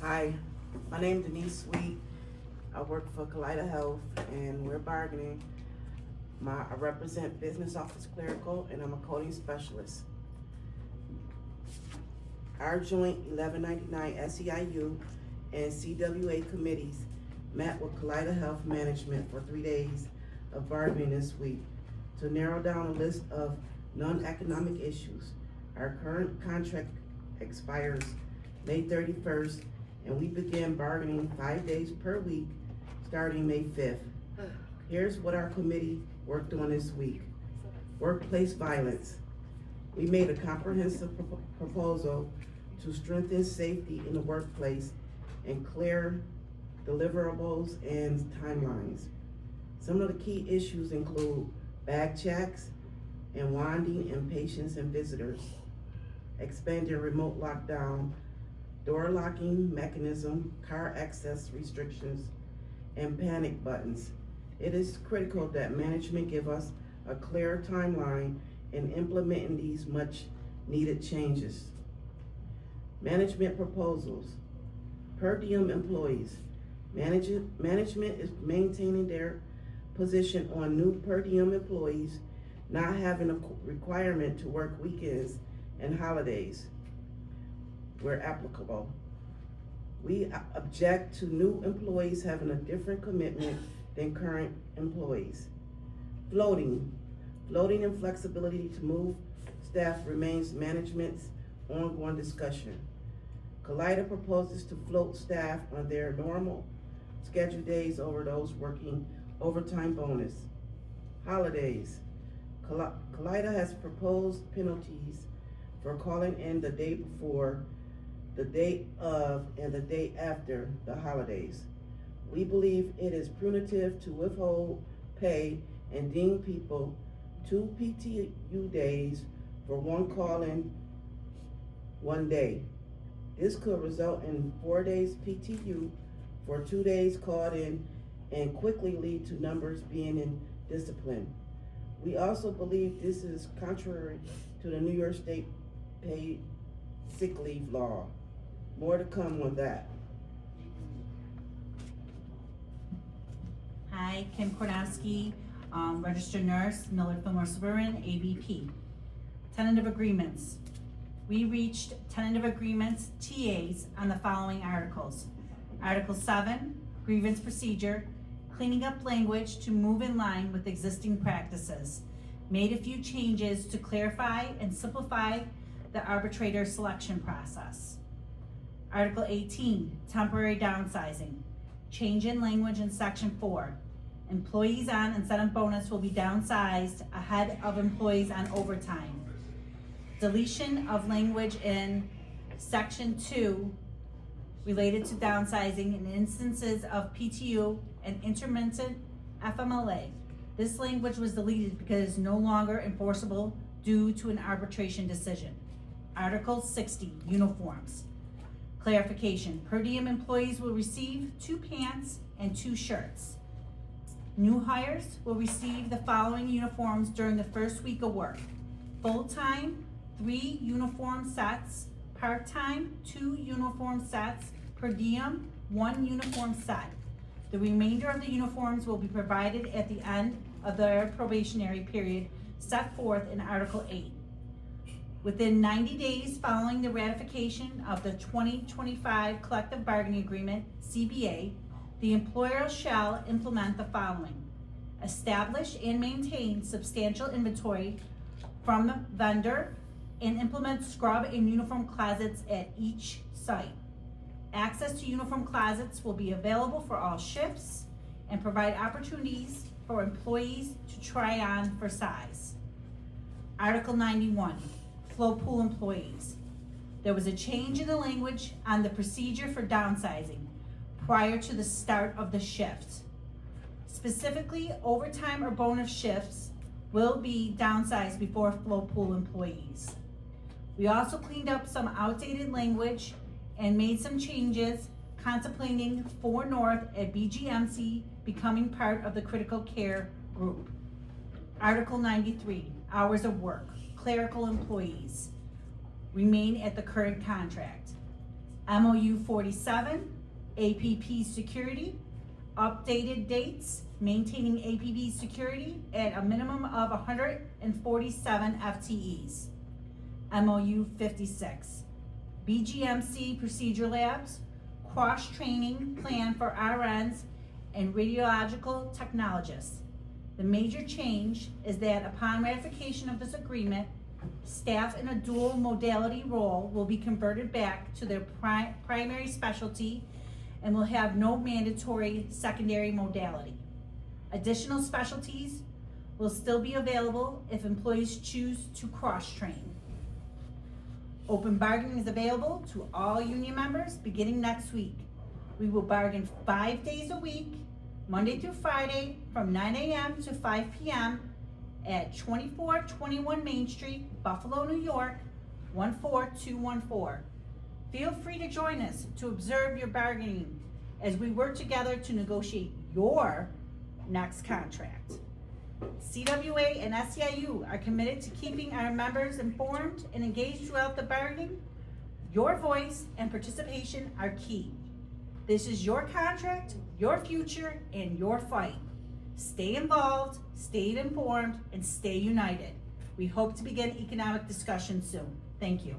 Hi, my name is Denise Sweet. I work for Kaleida Health and we're bargaining. I represent business office clerical and I'm a coding specialist. Our joint 1199 SEIU and CWA committees met with Kaleida Health Management for 3 days of bargaining this week to narrow down a list of non-economic issues. Our current contract expires May 31st and we begin bargaining 5 days per week starting May 5th. Here's what our committee worked on this week. Workplace violence. We made a comprehensive proposal to strengthen safety in the workplace and clear deliverables and timelines. Some of the key issues include bag checks and wanding inpatients and visitors, expanding remote lockdown, door locking mechanism, car access restrictions, and panic buttons. It is critical that management give us a clear timeline in implementing these much needed changes. Management proposals. Per diem employees. Management is maintaining their position on new per diem employees not having a requirement to work weekends and holidays where applicable. We object to new employees having a different commitment than current employees. Floating and flexibility to move staff remains management's ongoing discussion. Kaleida proposes to float staff on their normal scheduled days over those working overtime bonus. Holidays. Kaleida has proposed penalties for calling in the day before, the day of, and the day after the holidays. We believe it is punitive to withhold pay and deem people 2 PTU days for one call-in, 1 day. This could result in 4 days PTU for 2 days called in and quickly lead to numbers being in discipline. We also believe this is contrary to the New York State paid sick leave law. More to come on that. Hi, Kim Kornowski, registered nurse, Millard Fillmore Suburban, ABP. Tentative agreements. We reached tentative agreements, TAs, on the following articles. Article 7, grievance procedure, cleaning up language to move in line with existing practices. Made a few changes to clarify and simplify the arbitrator selection process. Article 18, temporary downsizing. Change in language in section 4. Employees on incentive bonus will be downsized ahead of employees on overtime. Deletion of language in section 2 related to downsizing in instances of PTU and intermittent FMLA. This language was deleted because it is no longer enforceable due to an arbitration decision. Article 60, uniforms. Clarification, per diem employees will receive 2 pants and 2 shirts. New hires will receive the following uniforms during the first week of work. Full-time, 3 uniform sets. Part-time, 2 uniform sets. Per diem, 1 uniform set. The remainder of the uniforms will be provided at the end of their probationary period set forth in Article 8. Within 90 days following the ratification of the 2025 Collective Bargaining Agreement, CBA, the employer shall implement the following. Establish and maintain substantial inventory from the vendor and implement scrub and uniform closets at each site. Access to uniform closets will be available for all shifts and provide opportunities for employees to try on for size. Article 91, float pool employees. There was a change in the language on the procedure for downsizing prior to the start of the shift. Specifically, overtime or bonus shifts will be downsized before float pool employees. We also cleaned up some outdated language and made some changes contemplating 4 North at BGMC becoming part of the critical care group. Article 93, hours of work. Clerical employees remain at the current contract. MOU 47, APP security, updated dates, maintaining APP security at a minimum of 147 FTEs. MOU 56, BGMC procedure labs, cross-training plan for RNs and radiological technologists. The major change is that upon ratification of this agreement, staff in a dual modality role will be converted back to their primary specialty and will have no mandatory secondary modality. Additional specialties will still be available if employees choose to cross-train. Open bargaining is available to all union members beginning next week. We will bargain 5 days a week, Monday through Friday, from 9 a.m. to 5 p.m. at 2421 Main Street, Buffalo, New York, 14214. Feel free to join us to observe your bargaining as we work together to negotiate your next contract. CWA and SEIU are committed to keeping our members informed and engaged throughout the bargaining. Your voice and participation are key. This is your contract, your future, and your fight. Stay involved, stay informed, and stay united. We hope to begin economic discussion soon. Thank you.